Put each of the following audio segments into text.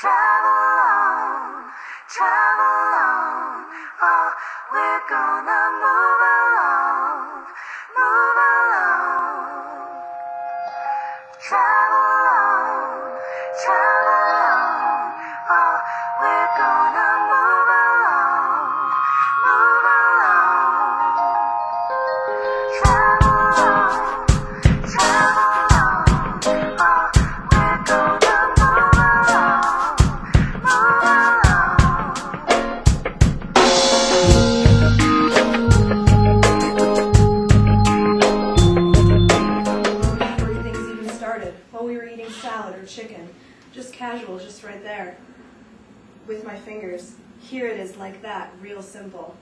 Travel on, oh, we're gonna move along, travel on, oh, we're gonna move along, travel on, oh, we're gonna while we were eating salad or chicken, just casual, just right there, with my fingers. Here it is like that, real simple.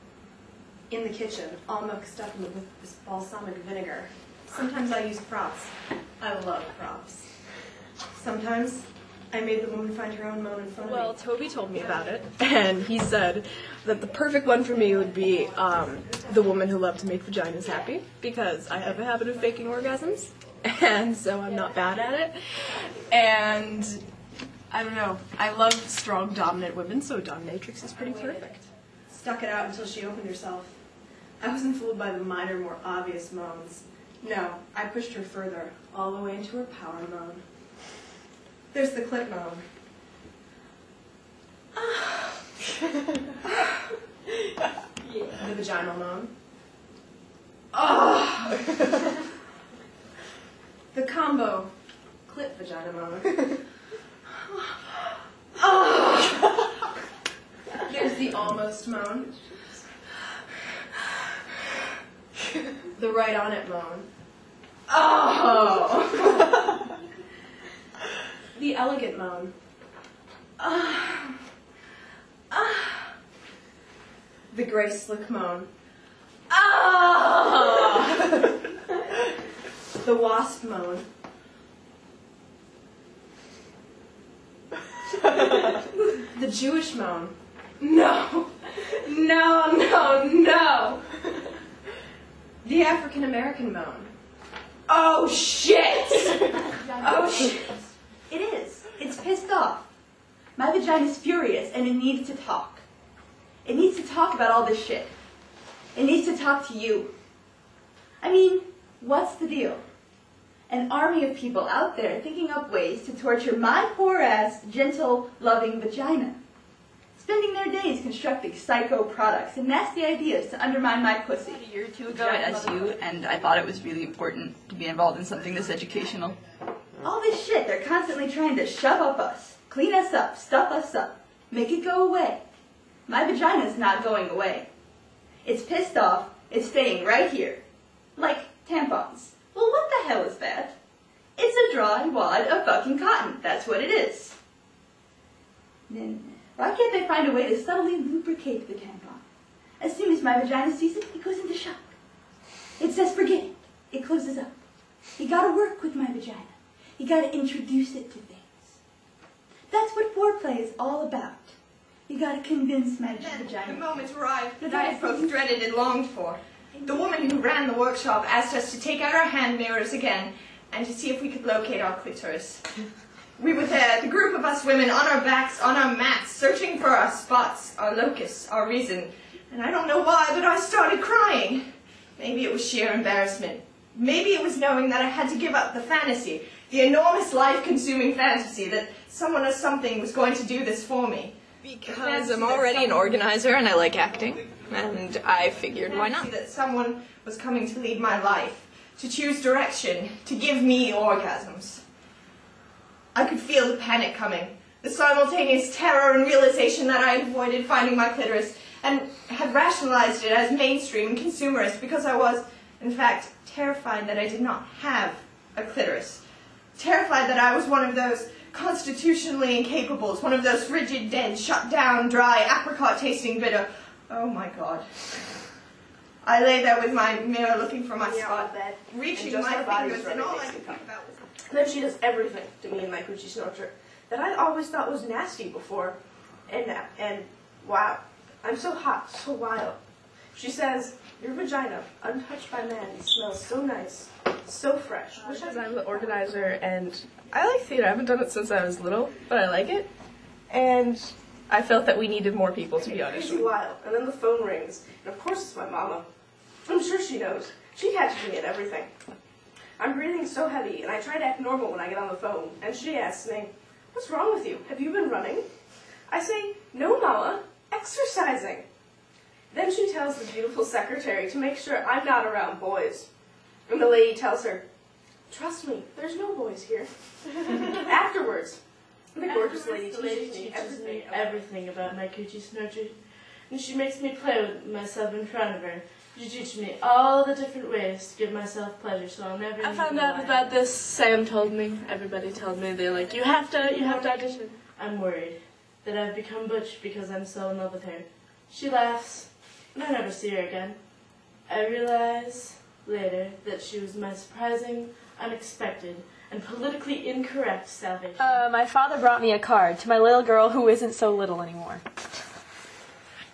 In the kitchen, all mixed up with this balsamic vinegar. Sometimes I use props. I love props. Sometimes I made the woman find her own moan in front of me. Well, Toby told me about it, and he said that the perfect one for me would be the woman who loved to make vaginas happy, because I have a habit of faking orgasms, and so I'm not bad at it. And I don't know, I love strong, dominant women, so dominatrix is pretty perfect. Stuck it out until she opened herself. I wasn't fooled by the minor, more obvious moans. No, I pushed her further, all the way into her power moan. There's the clit moan. The vaginal moan. The combo clit vagina moan. There's the almost moan. The right on it moan. The elegant moan. The gray slick moan. The wasp moan. The Jewish moan. No. No, no, no. The African American moan. Oh shit! Oh shit. It is. It's pissed off. My vagina's furious and it needs to talk. It needs to talk about all this shit. It needs to talk to you. I mean, what's the deal? An army of people out there thinking up ways to torture my poor ass, gentle, loving vagina. Spending their days constructing psycho products and nasty ideas to undermine my pussy. A year or two ago at SU, and I thought it was really important to be involved in something this educational. All this shit they're constantly trying to shove up us, clean us up, stuff us up, make it go away. My vagina's not going away. It's pissed off, it's staying right here. Like tampons. Well, what the hell is that? It's a dry wad of fucking cotton, that's what it is. Then, why can't they find a way to subtly lubricate the tampon? As soon as my vagina sees it, it goes into shock. It says forget it. It closes up. You gotta work with my vagina. You gotta introduce it to things. That's what foreplay is all about. You gotta convince my vagina. The moment arrived that I had both dreaded and longed for. The woman who ran the workshop asked us to take out our hand mirrors again and to see if we could locate our clitoris. We were there, the group of us women, on our backs, on our mats, searching for our spots, our locus, our reason. And I don't know why, but I started crying. Maybe it was sheer embarrassment. Maybe it was knowing that I had to give up the fantasy, the enormous life-consuming fantasy that someone or something was going to do this for me. Because I'm already an organizer and I like acting, and I figured why not? That someone was coming to lead my life, to choose direction, to give me orgasms. I could feel the panic coming, the simultaneous terror and realization that I had avoided finding my clitoris and had rationalized it as mainstream and consumerist because I was, in fact, terrified that I did not have a clitoris. Terrified that I was one of those constitutionally incapables, one of those frigid, dead, shut down, dry, apricot-tasting bitter. Oh my God. I lay there with my mirror looking for my spot, reaching my fingers, and all I could think about was... Then she does everything to me and my coochie snorter that I always thought was nasty before. And wow, I'm so hot, so wild. She says, your vagina, untouched by man, smells so nice, so fresh. Because I'm the organizer and I like theater. I haven't done it since I was little, but I like it. And I felt that we needed more people to be Crazy auditioned. wild. And then the phone rings. And of course it's my mama. I'm sure she knows. She catches me at everything. I'm breathing so heavy, and I try to act normal when I get on the phone. And she asks me, "What's wrong with you? Have you been running?" I say, "No, Mama, exercising." Then she tells the beautiful secretary to make sure I'm not around boys. And the lady tells her, "Trust me, there's no boys here." Afterwards, the gorgeous lady teaches me everything about my coochie snurcher. And she makes me play with myself in front of her. She teaches me all the different ways to give myself pleasure, so I'll never. I found out about this. Sam told me. Everybody told me. They're like, you have to audition. I'm worried that I've become butch because I'm so in love with her. She laughs, and I never see her again. I realize later that she was my surprising, unexpected, and politically incorrect salvation. My father brought me a card to my little girl who isn't so little anymore.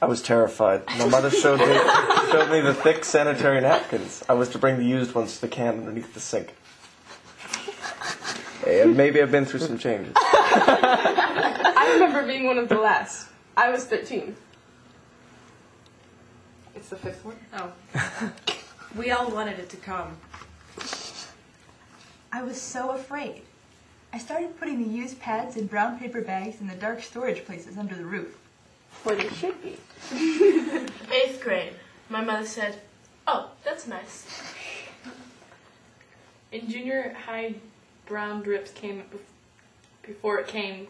I was terrified. My mother showed me the thick sanitary napkins. I was to bring the used ones to the can underneath the sink. And maybe I've been through some changes. I remember being one of the last. I was 13. It's the fifth one? Oh. We all wanted it to come. I was so afraid. I started putting the used pads in brown paper bags in the dark storage places under the roof. Where they should be. 8th grade. My mother said, "Oh, that's nice." In junior high, brown drips came before it came,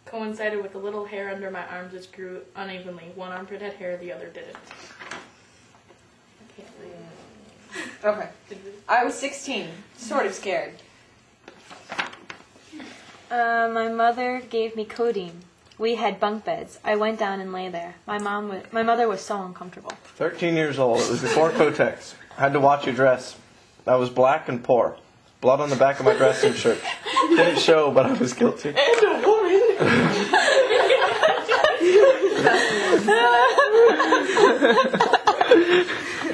coincided with the little hair under my arms which grew unevenly. One armpit had hair, the other didn't. I can't read. Okay. I was 16, sort of scared. My mother gave me codeine. We had bunk beds. I went down and lay there. My mother was so uncomfortable. 13 years old. It was before Kotex. Had to watch your dress. I was black and poor. Blood on the back of my dressing shirt. Didn't show, but I was guilty. And a woman.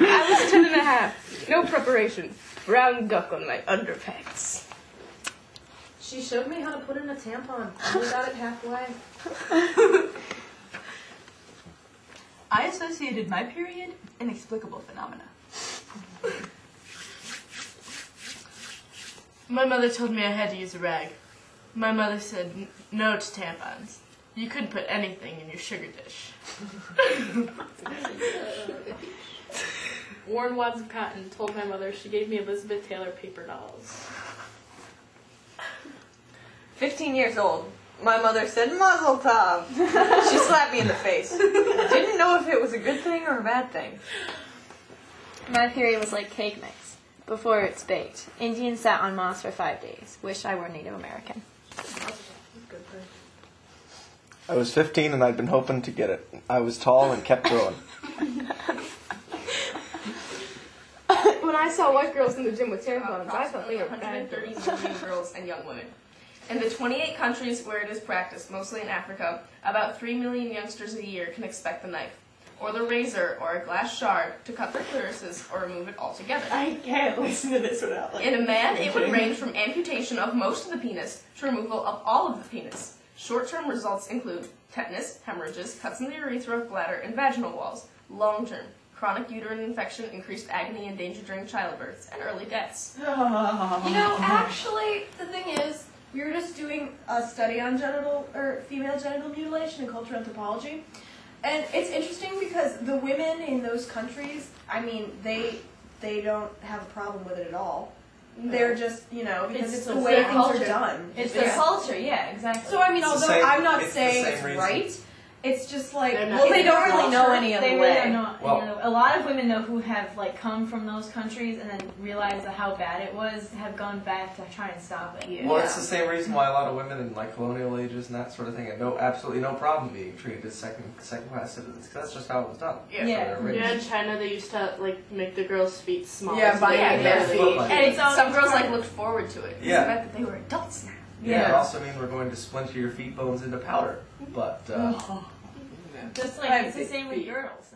I was 10 and a half. No preparation. Brown duck on my underpants. She showed me how to put in a tampon. I got it halfway. I associated my period with inexplicable phenomena. My mother told me I had to use a rag. My mother said no to tampons. You couldn't put anything in your sugar dish. Worn wads of cotton told my mother she gave me Elizabeth Taylor paper dolls. 15 years old. My mother said, "Mazel tov." She slapped me in the face. Didn't know if it was a good thing or a bad thing. My period was like cake mix. Before it's baked. Indians sat on moss for 5 days. Wish I were Native American. I was 15 and I'd been hoping to get it. I was tall and kept growing. When I saw white girls in the gym with tampons, I thought they were bad. 130 million girls and young women. In the 28 countries where it is practiced, mostly in Africa, about 3 million youngsters a year can expect the knife, or the razor, or a glass shard to cut their clitorises or remove it altogether. I can't listen to this without In a man, it would range from amputation of most of the penis to removal of all of the penis. Short-term results include tetanus, hemorrhages, cuts in the urethra, bladder, and vaginal walls. Long-term, chronic uterine infection, increased agony and danger during childbirth, and early deaths. You know, actually, the thing is, we were just doing a study on female genital mutilation in cultural anthropology, and it's interesting because the women in those countries, I mean, they don't have a problem with it at all. They're just, because it's the way things are done. It's their culture, yeah, exactly. So, I mean, although I'm not saying it's right, it's just like, Well, they don't really know any other They way. really don't know. A lot of women though who have come from those countries and then realize how bad it was have gone back to try and stop it. Well, it's the same reason why a lot of women in colonial ages and that sort of thing had absolutely no problem being treated as second-class citizens. Because that's just how it was done. Yeah, in China they used to make the girls' feet smaller. Yeah, by their feet. And some girls looked forward to it. Yeah. The fact that they were adults now. Yeah, it also means we're going to splinter your feet bones into powder. But Just like it's the same with girls.